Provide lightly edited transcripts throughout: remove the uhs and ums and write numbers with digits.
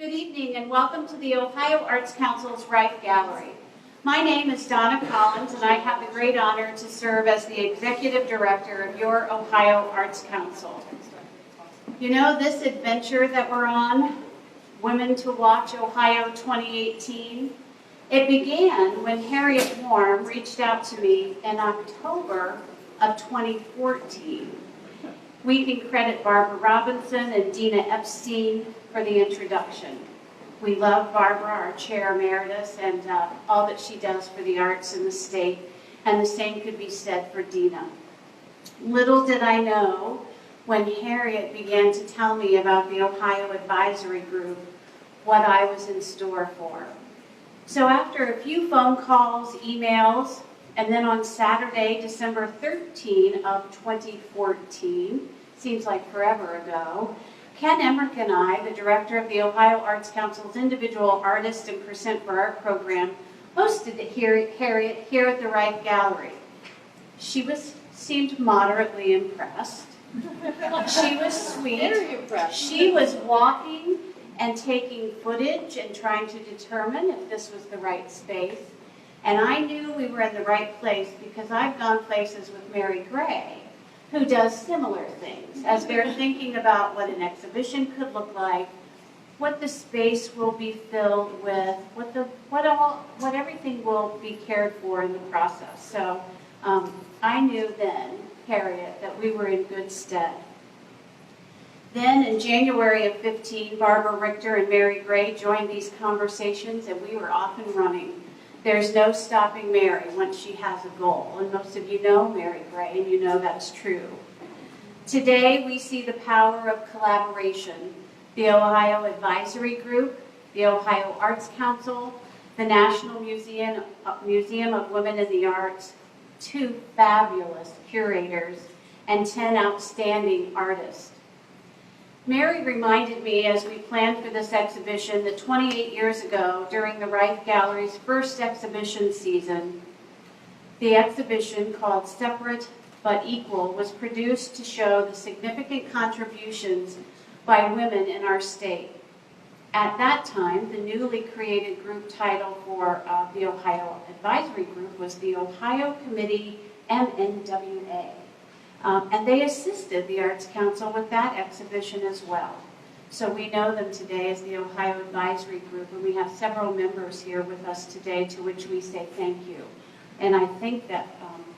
Good evening and welcome to the Ohio Arts Council's Riffe Gallery. My name is Donna Collins and I have the great honor to serve as the Executive Director of your Ohio Arts Council. You know, this adventure that we're on, Women to Watch Ohio 2018, it began when Harriet Warm reached out to me in October of 2014. We can credit Barbara Robinson and Dina Epstein for the introduction. We love Barbara, our chair emeritus, and all that she does for the arts in the state, and the same could be said for Dina. Little did I know when Harriet began to tell me about the Ohio Advisory Group what I was in store for. So after a few phone calls, emails, and then on Saturday, December 13 of 2014, seems like forever ago, Ken Emmerich and I, the director of the Ohio Arts Council's individual artist and Percent for Art program, hosted Harriet here at the Riffe Gallery. She seemed moderately impressed. She was sweet. Very impressed. She was walking and taking footage and trying to determine if this was the right space. And I knew we were in the right place because I've gone places with Mary Gray, who does similar things as they're thinking about what an exhibition could look like, what the space will be filled with, what everything will be cared for in the process. So I knew then, Harriet, that we were in good stead. Then in January of 15, Barbara Richter and Mary Gray joined these conversations and we were off and running. There's no stopping Mary once she has a goal, and most of you know Mary Gray, and you know that's true. Today, we see the power of collaboration. The Ohio Advisory Group, the Ohio Arts Council, the National Museum of Women in the Arts, 2 fabulous curators, and 10 outstanding artists. Mary reminded me as we planned for this exhibition that 28 years ago, during the Riffe Gallery's first exhibition season, the exhibition called Separate but Equal was produced to show the significant contributions by women in our state. At that time, the newly created group title for the Ohio Advisory Group was the Ohio Committee MNWA. And they assisted the Arts Council with that exhibition as well. So we know them today as the Ohio Advisory Group, and we have several members here with us today to which we say thank you. And I think that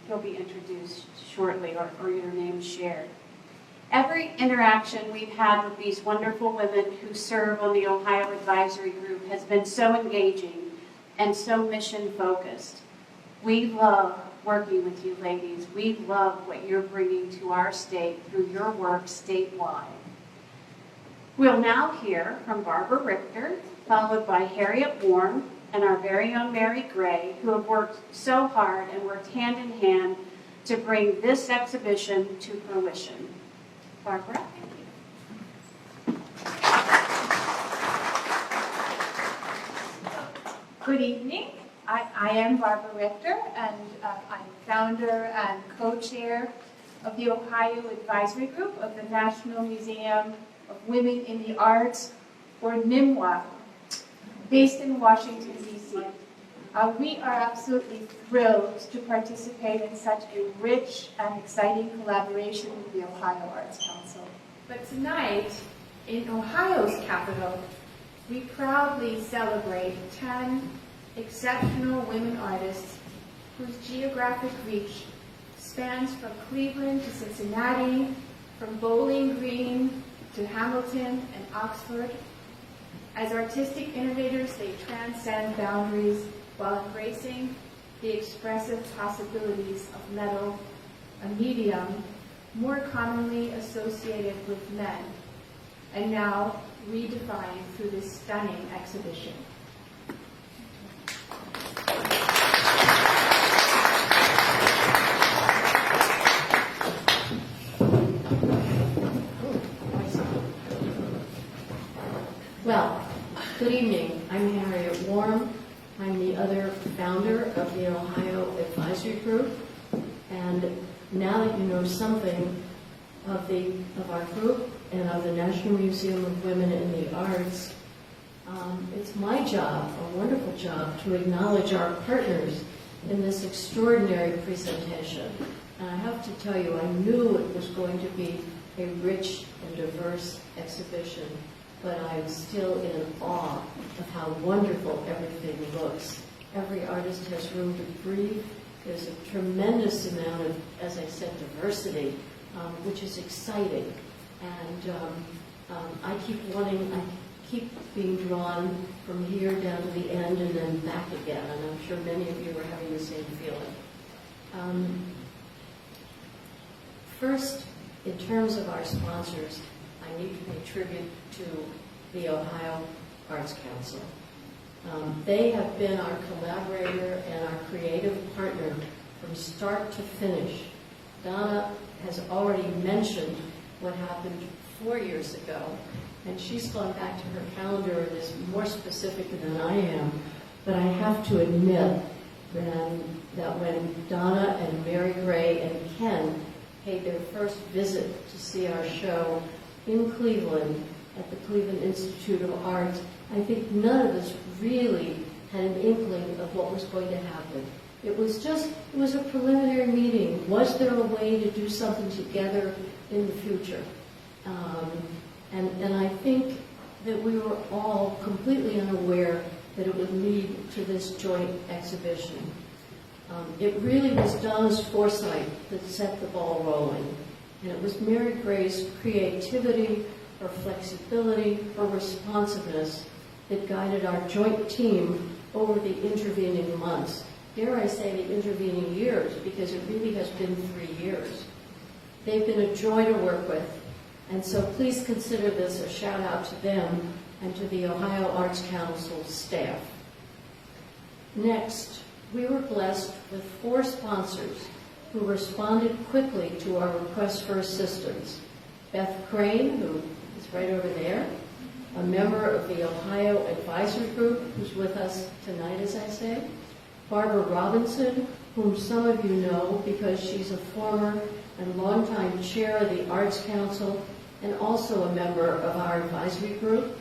you'll be introduced shortly or your name shared. Every interaction we've had with these wonderful women who serve on the Ohio Advisory Group has been so engaging and so mission-focused. We love working with you ladies. We love what you're bringing to our state through your work statewide. We'll now hear from Barbara Richter, followed by Harriet Warm and our very own Mary Gray, who have worked so hard and worked hand in hand to bring this exhibition to fruition. Barbara? Good evening. I am Barbara Richter, and I'm founder and co-chair of the Ohio Advisory Group of the National Museum of Women in the Arts, or NMWA, based in Washington, D.C. We are absolutely thrilled to participate in such a rich and exciting collaboration with the Ohio Arts Council. But tonight, in Ohio's capital, we proudly celebrate 10 exceptional women artists whose geographic reach spans from Cleveland to Cincinnati, from Bowling Green to Hamilton and Oxford. As artistic innovators, they transcend boundaries while embracing the expressive possibilities of metal, a medium more commonly associated with men, and now redefined through this stunning exhibition. Well, good evening. I'm Harriet Warm. I'm the other founder of the Ohio Advisory Group. And now that you know something of our group and of the National Museum of Women in the Arts, It's my job, a wonderful job, to acknowledge our partners in this extraordinary presentation. And I have to tell you, I knew it was going to be a rich and diverse exhibition, but I'm still in awe of how wonderful everything looks. Every artist has room to breathe. There's a tremendous amount of, as I said, diversity, which is exciting. And I keep being drawn from here down to the end and then back again, and I'm sure many of you are having the same feeling. First, in terms of our sponsors, I need to pay tribute to the Ohio Arts Council. They have been our collaborator and our creative partner from start to finish. Donna has already mentioned what happened 4 years ago, and she's gone back to her calendar and is more specific than I am. But I have to admit that when Donna and Mary Gray and Ken paid their first visit to see our show in Cleveland at the Cleveland Institute of Art, I think none of us really had an inkling of what was going to happen. It was a preliminary meeting. Was there a way to do something together in the future? And I think that we were all completely unaware that it would lead to this joint exhibition. It really was Donna's foresight that set the ball rolling. And it was Mary Gray's creativity, her flexibility, her responsiveness that guided our joint team over the intervening months. Dare I say the intervening years, because it really has been 3 years. They've been a joy to work with. And so please consider this a shout out to them and to the Ohio Arts Council staff. Next, we were blessed with 4 sponsors who responded quickly to our request for assistance. Beth Crane, who is right over there, a member of the Ohio Advisory Group, who's with us tonight, as I say. Barbara Robinson, whom some of you know because she's a former and longtime chair of the Arts Council and also a member of our advisory group.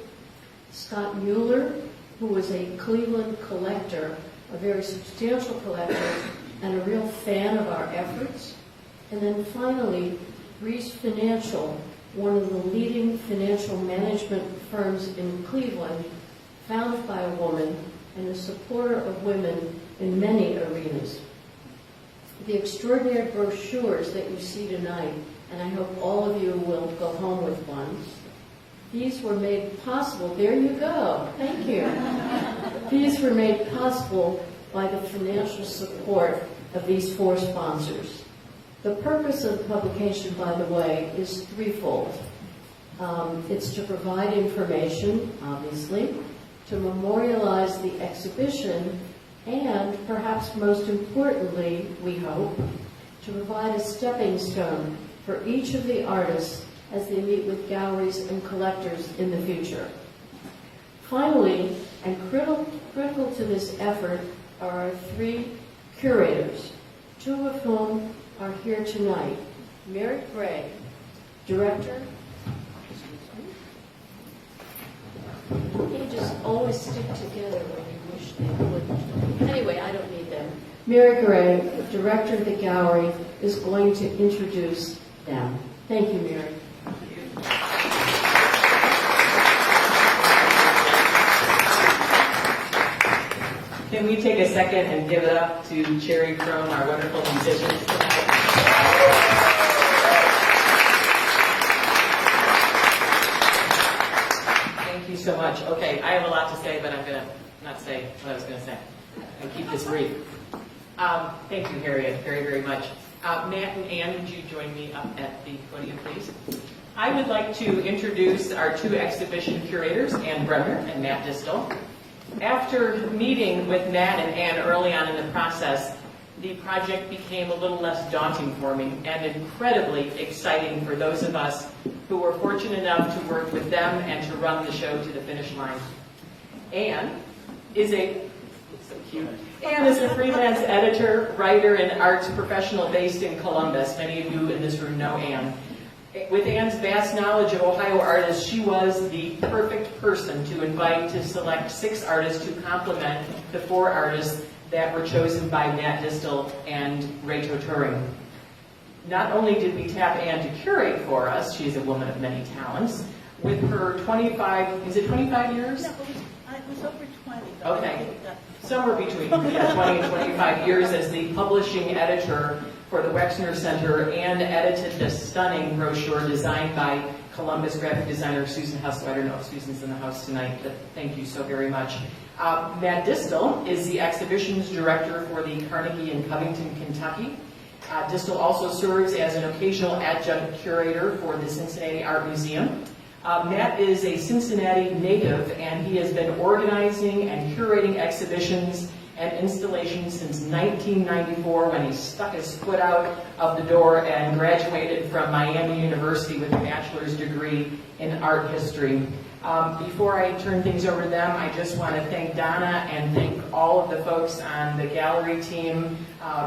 Scott Mueller, who was a Cleveland collector, a very substantial collector, and a real fan of our efforts. And then finally, Reese Financial, one of the leading financial management firms in Cleveland, founded by a woman and a supporter of women in many arenas. The extraordinary brochures that you see tonight, and I hope all of you will go home with one, these were made possible, there you go, thank you. These were made possible by the financial support of these 4 sponsors. The purpose of the publication, by the way, is threefold. It's to provide information, obviously, to memorialize the exhibition, and perhaps most importantly, we hope, to provide a stepping stone for each of the artists as they meet with galleries and collectors in the future. Finally, and critical to this effort, are our 3 curators, 2 of whom are here tonight. Mary Gray, director. They just always stick together when you wish they wouldn't. Anyway, I don't need them. Mary Gray, director of the gallery, is going to introduce them. Thank you, Mary. Can we take a second and give it up to Cherry Crone, our wonderful musicians tonight? Thank you so much. Okay, I have a lot to say, but I'm going to not say what I was going to say and keep this brief. Thank you, Harriet, very, very much. Matt and Ann, would you join me up at the podium, please? I would like to introduce our 2 exhibition curators, Ann Bremner and Matt Distel. After meeting with Matt and Ann early on in the process, the project became a little less daunting for me and incredibly exciting for those of us who were fortunate enough to work with them and to run the show to the finish line. Ann is a freelance editor, writer, and arts professional based in Columbus. Many of you in this room know Ann. With Anne's vast knowledge of Ohio artists, she was the perfect person to invite to select 6 artists to complement the 4 artists that were chosen by Nat Distel and Rachel Turing. Not only did we tap Anne to curate for us, she's a woman of many talents, with her 25 years? No, it was over 20. Okay. Somewhere between 20 and 25 years as the publishing editor for the Wexner Center and edited the stunning brochure designed by Columbus graphic designer Susan Hessel. I don't know if Susan's in the house tonight, but thank you so very much. Matt Distel is the exhibitions director for the Carnegie in Covington, Kentucky. Distel also serves as an occasional adjunct curator for the Cincinnati Art Museum. Matt is a Cincinnati native, and he has been organizing and curating exhibitions and installations since 1994 when he stuck his foot out of the door and graduated from Miami University with a bachelor's degree in art history. Before I turn things over to them, I just want to thank Donna and thank all of the folks on the gallery team,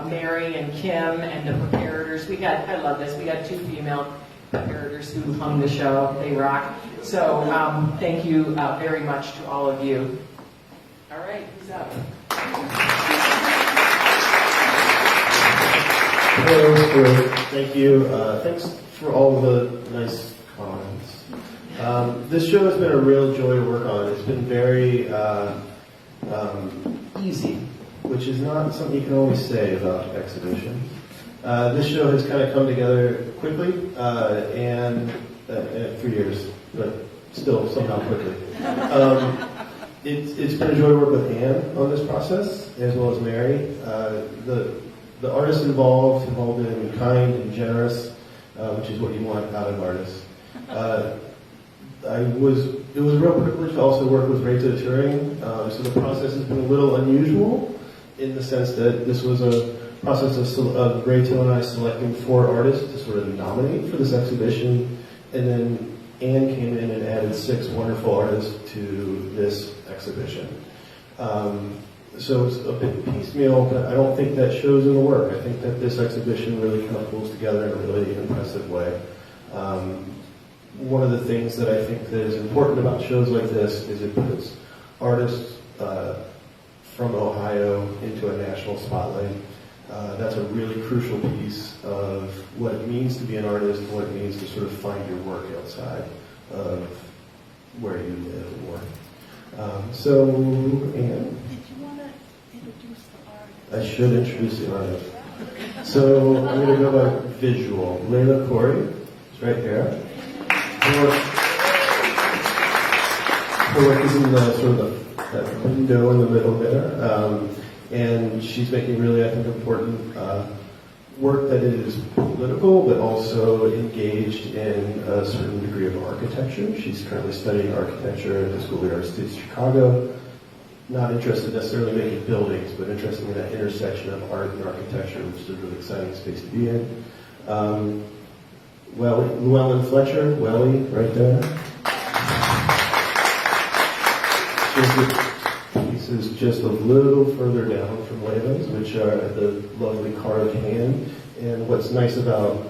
Mary and Kim and the preparators. I love this, we got 2 female preparators who hung the show. They rock. So thank you very much to all of you. All right, who's up? Hello, thank you. Thanks for all the nice comments. This show has been a real joy to work on. It's been very easy, which is not something you can always say about exhibitions. This show has kind of come together quickly and 3 years, but still somehow quickly. It's been a joy to work with Anne on this process, as well as Mary. The artists involved have all been kind and generous, which is what you want out of artists. It was a real privilege to also work with Richter and Harriet Warm. So the process has been a little unusual in the sense that this was a process of Richter and I selecting 4 artists to sort of nominate for this exhibition, and then Anne came in and added 6 wonderful artists to this exhibition. So it's a bit piecemeal, but I don't think that shows in the work. I think that this exhibition really kind of pulls together in a really impressive way. One of the things that I think that is important about shows like this is it puts artists from Ohio into a national spotlight. That's a really crucial piece of what it means to be an artist and what it means to sort of find your work outside of where you live and work. So, Anne? Did you want to introduce the artist? I should introduce the artist. So, I'm going to go by visual. Layla Corey is right here. Her work is in the sort of that window in the middle there. And she's making really, I think, important work that is political, but also engaged in a certain degree of architecture. She's currently studying architecture at the School of the Arts of Chicago. Not interested necessarily in making buildings, but interested in that intersection of art and architecture, which is a really exciting space to be in. Llewellyn Fletcher, Welly, right there. Pieces just a little further down from Layla's, which are the lovely carved hand. And what's nice about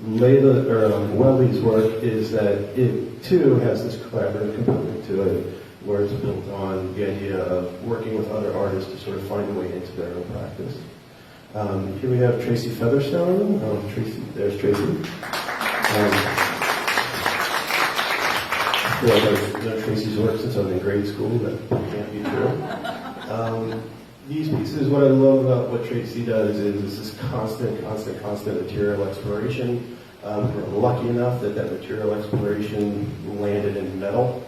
Welly's work is that it too has this collaborative component to it, where it's built on the idea of working with other artists to sort of find a way into their own practice. Here we have Tracy Featherstone. There's Tracy. I feel like I've known Tracy's work since I was in grade school. That can't be true. These pieces, what I love about what Tracy does is this constant material exploration. We're lucky enough that material exploration landed in metal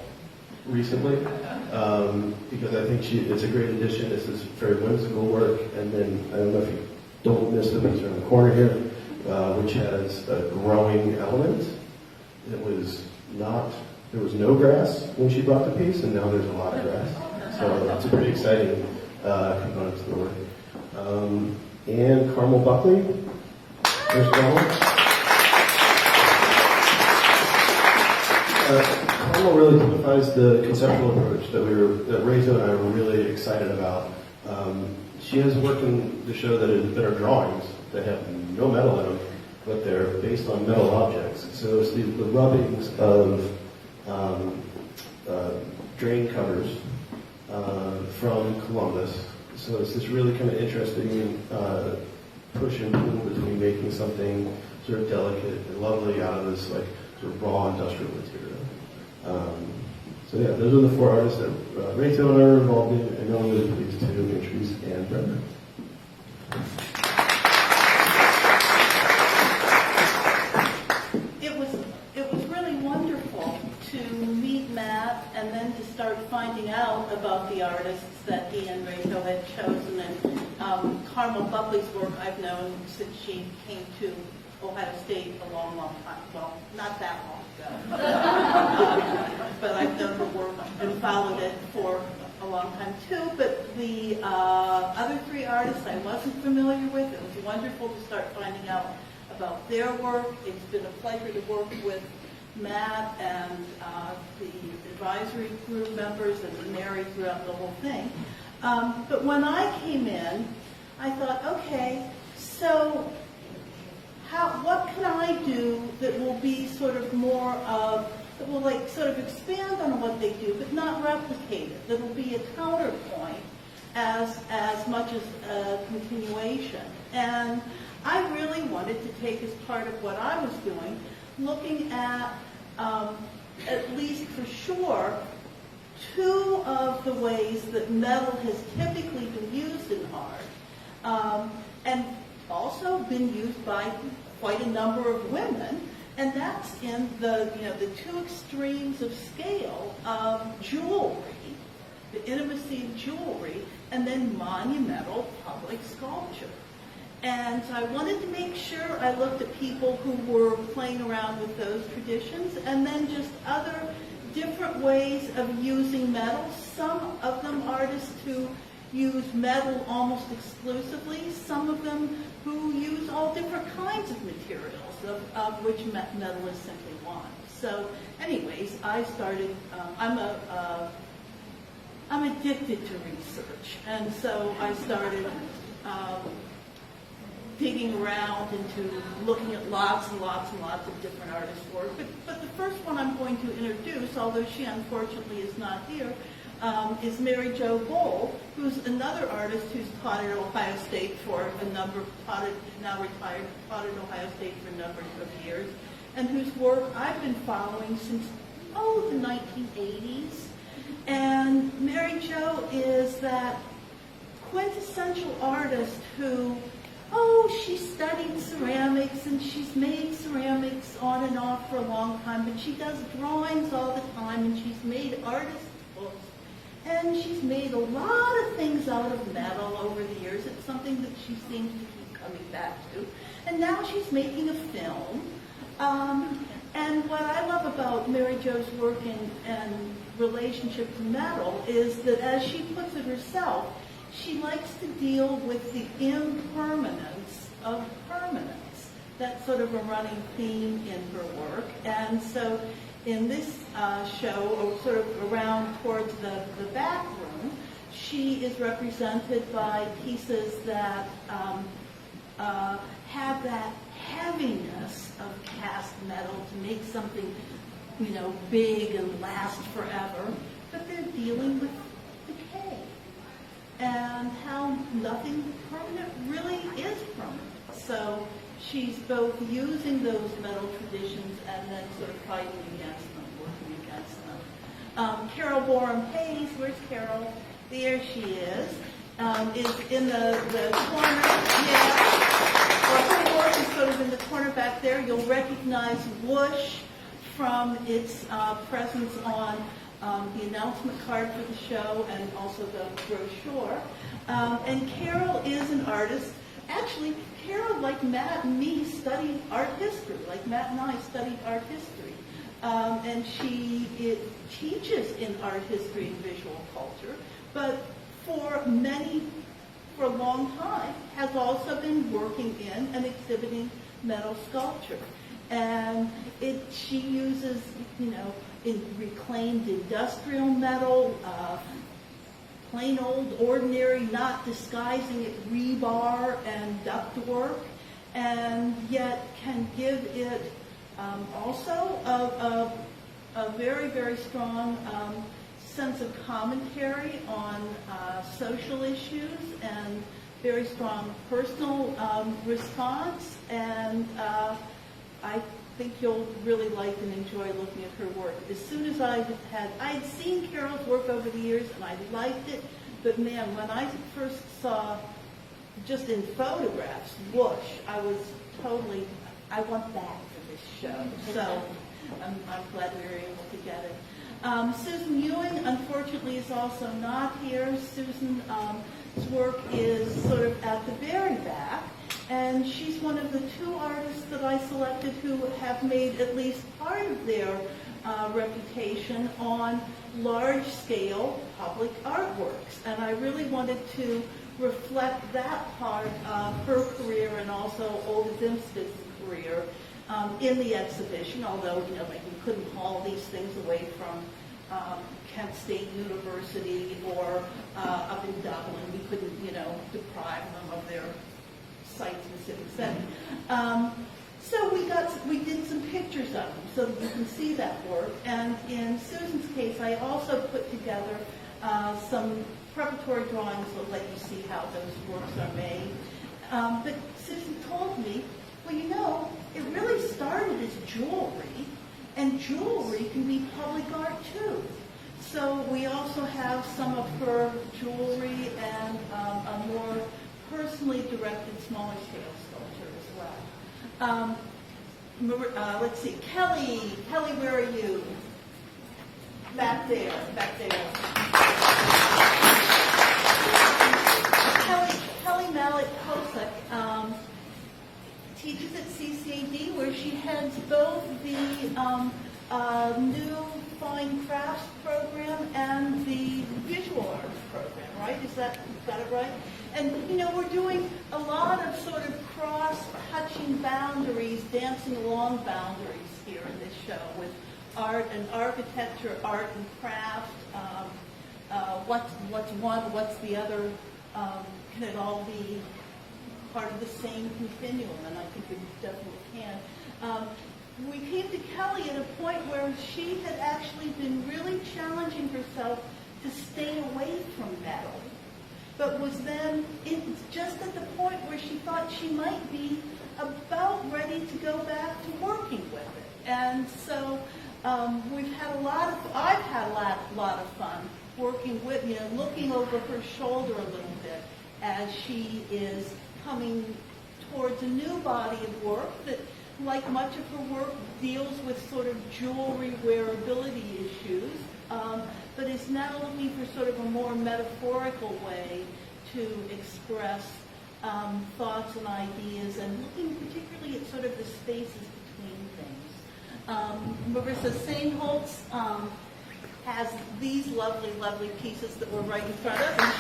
recently, because I think it's a great addition. This is very whimsical work, and then I don't know if you don't miss the piece in the corner here, which has a growing element. There was no grass when she bought the piece, and now there's a lot of grass. So it's a pretty exciting component to the work. And Carmel Buckley. There's Carmel. Carmel really typifies the conceptual approach that Rachel and I were really excited about. She has work in the show that are drawings that have no metal in them, but they're based on metal objects. So it's the rubbings of drain covers from Columbus. So it's this really kind of interesting push and pull between making something sort of delicate and lovely out of this like sort of raw industrial material. So yeah, those are the 4 artists that Rachel and I are involved in, and I'm really pleased to introduce Anne Bremner. It was really wonderful to meet Matt and then to start finding out about the artists that he and Rachel had chosen. And Carmel Buckley's work I've known since she came to Ohio State a long, long time. Well, not that long ago. But I've done her work and followed it for a long time too. But the other 3 artists I wasn't familiar with. It was wonderful to start finding out about their work. It's been a pleasure to work with Matt and the advisory group members and Mary throughout the whole thing. But when I came in, I thought, okay, so what can I do that will be sort of more of, that will like sort of expand on what they do, but not replicate it, that will be a counterpoint as much as a continuation. And I really wanted to take as part of what I was doing, looking at least for sure, 2 of the ways that metal has typically been used in art, and also been used by quite a number of women, and that's in the 2 extremes of scale of jewelry, the intimacy of jewelry, and then monumental public sculpture. And so I wanted to make sure I looked at people who were playing around with those traditions, and then just other different ways of using metal. Some of them artists who use metal almost exclusively, some of them who use all different kinds of materials, of which metal is simply one. So anyways, I started, I'm addicted to research, and so I started digging around into looking at lots and lots and lots of different artists' work. But the first one I'm going to introduce, although she unfortunately is not here, is Mary Jo Bohl, who's another artist who's taught at Ohio State for now retired, taught at Ohio State for a number of years, and whose work I've been following since, the 1980s. And Mary Jo is that quintessential artist who, she studied ceramics and she's made ceramics on and off for a long time, but she does drawings all the time, and she's made artist books, and she's made a lot of things out of metal over the years. It's something that she seems to keep coming back to. And now she's making a film. And what I love about Mary Jo's work and relationship to metal is that, as she puts it herself, she likes to deal with the impermanence of permanence. That's sort of a running theme in her work. And so in this show, or sort of around towards the back room, she is represented by pieces that have that heaviness of cast metal to make something, big and last forever, but they're dealing with decay and how nothing permanent really is permanent. So she's both using those metal traditions and then sort of fighting against them, working against them. Carol Borum-Hayes, where's Carol? There she is in the corner. Yeah. Well, her work is sort of in the corner back there. You'll recognize Whoosh from its presence on the announcement card for the show and also the brochure. And Carol is an artist. Actually, Carol, like Matt and me, studied art history. Like Matt and I studied art history. And she teaches in art history and visual culture, but for a long time, has also been working in and exhibiting metal sculpture. And she uses, in reclaimed industrial metal, plain old, ordinary, not disguising it, rebar and ductwork. and yet can give it also a very, very strong sense of commentary on social issues and very strong personal response. And I think you'll really like and enjoy looking at her work. As soon as I'd seen Carol's work over the years and I liked it, but man, when I first saw just in photographs, whoosh, I was totally, I want that for this show. So I'm glad we were able to get it. Susan Ewing, unfortunately, is also not here. Susan's work is sort of at the very back, and she's one of the 2 artists that I selected who have made at least part of their reputation on large-scale public artworks. And I really wanted to reflect that part of her career and also Olga Zimska's career in the exhibition, although, like we couldn't haul these things away from Kent State University or up in Dublin. We couldn't, deprive them of their site-specific setting. So we did some pictures of them so that you can see that work. And in Susan's case, I also put together some preparatory drawings that let you see how those works are made. But Susan told me, well, it really started as jewelry, and jewelry can be public art too. So we also have some of her jewelry and a more personally directed smaller scale sculpture as well. Let's see, Kelly, where are you? Back there. Kelly Mallet-Kosek teaches at CCAD, where she heads both the new fine crafts program and the visual arts program, right? Got it right? And, we're doing a lot of sort of cross-touching boundaries, dancing along boundaries here in this show with art and architecture, art and craft, what's one, what's the other, can it all be part of the same continuum? And I think it definitely can. We came to Kelly at a point where she had actually been really challenging herself to stay away from metal, but was then just at the point where she thought she might be about ready to go back to working with it. And so I've had a lot of fun working with, looking over her shoulder a little bit as she is coming towards a new body of work that, like much of her work, deals with sort of jewelry wearability issues, but is now looking for sort of a more metaphorical way to express thoughts and ideas, and looking particularly at sort of the spaces between things. Marissa Sainholtz has these lovely, lovely pieces that we're right in front of, and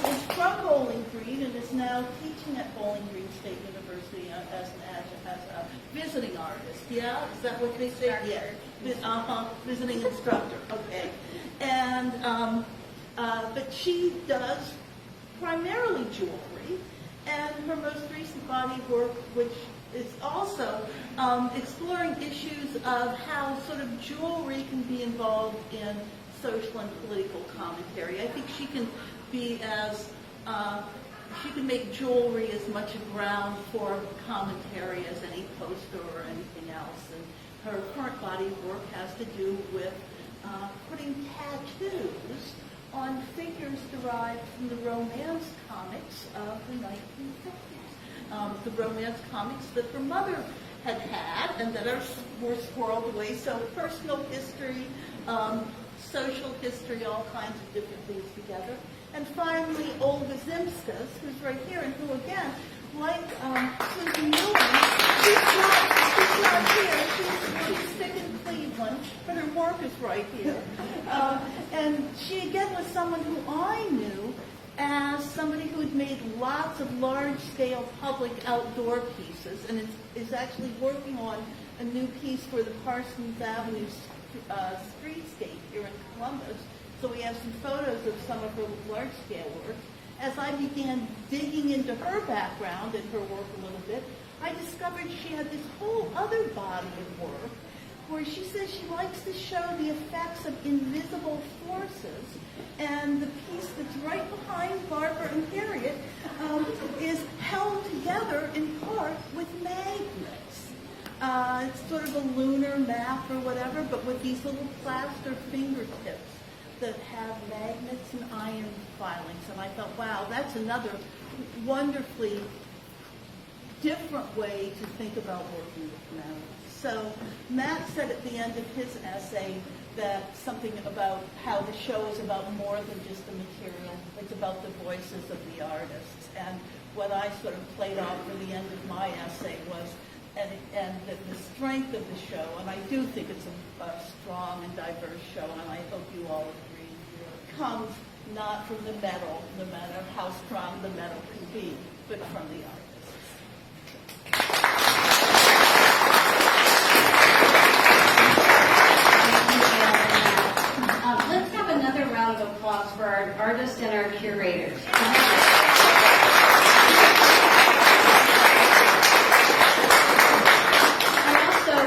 she's from Bowling Green and is now teaching at Bowling Green State University as a visiting artist. Yeah, is that what they say? Yeah, visiting instructor. Okay, and but she does primarily jewelry, and her most recent body of work, which is also exploring issues of how sort of jewelry can be involved in social and political commentary. I think she can be she can make jewelry as much a ground for commentary as any poster or anything else. And her current body of work has to do with putting tattoos on figures derived from the romance comics of the 1950s. The romance comics that her mother had and that were squirreled away. So personal history, social history, all kinds of different things together. And finally, Olga Zimska's, who's right here, and who, again, like Susan Ewing, she's not here. She's sick in Cleveland, but her work is right here. And she, again, was someone who I knew as somebody who had made lots of large-scale public outdoor pieces, and is actually working on a new piece for the Parsons Avenue streetscape here in Columbus. So we have some photos of some of her large-scale work. as I began digging into her background and her work a little bit, I discovered she had this whole other body of work where she says she likes to show the effects of invisible forces. And the piece that's right behind Barbara and Harriet is held together in part with magnets. It's sort of a lunar map or whatever, but with these little plaster fingertips that have magnets and iron filings. And I thought, wow, that's another wonderfully different way to think about working with metal. So Matt said at the end of his essay that something about how the show is about more than just the material. It's about the voices of the artists. And what I sort of played off for the end of my essay was and the strength of the show, and I do think it's a strong and diverse show, and I hope you all agree, comes not from the metal, no matter how strong the metal can be, but from the artists. Let's have another round of applause for our artists and our curators.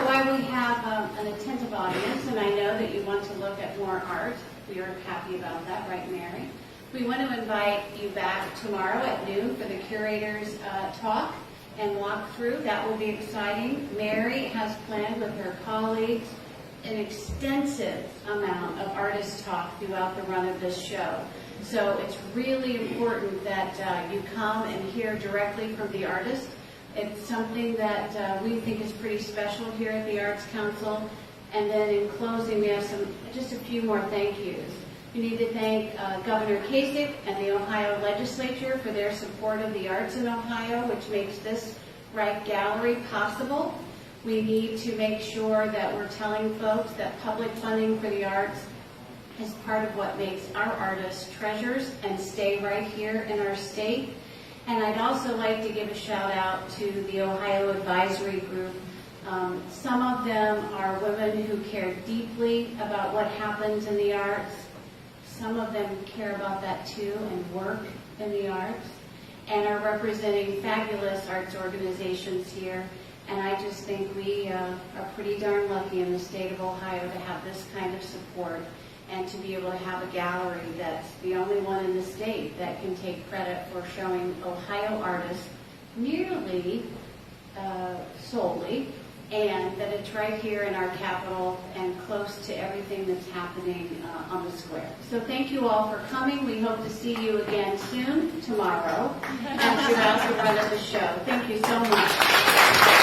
While we have an attentive audience, and I know that you want to look at more art, we are happy about that, right, Mary? We want to invite you back tomorrow at noon for the curators talk and walk through. That will be exciting. Mary has planned with her colleagues an extensive amount of artist talk throughout the run of this show. So it's really important that you come and hear directly from the artist. It's something that we think is pretty special here at the Arts Council. And then in closing, we have just a few more thank yous. We need to thank Governor Kasich and the Ohio Legislature for their support of the arts in Ohio, which makes this Riffe Gallery possible. We need to make sure that we're telling folks that public funding for the arts is part of what makes our artists treasures and stay right here in our state. And I'd also like to give a shout out to the Ohio Advisory Group. Some of them are women who care deeply about what happens in the arts. Some of them care about that too and work in the arts and are representing fabulous arts organizations here. And I just think we are pretty darn lucky in the state of Ohio to have this kind of support and to be able to have a gallery that's the only one in the state that can take credit for showing Ohio artists nearly solely, and that it's right here in our capital and close to everything that's happening on the square. So thank you all for coming. We hope to see you again soon, tomorrow, and throughout the run of the show. Thank you so much.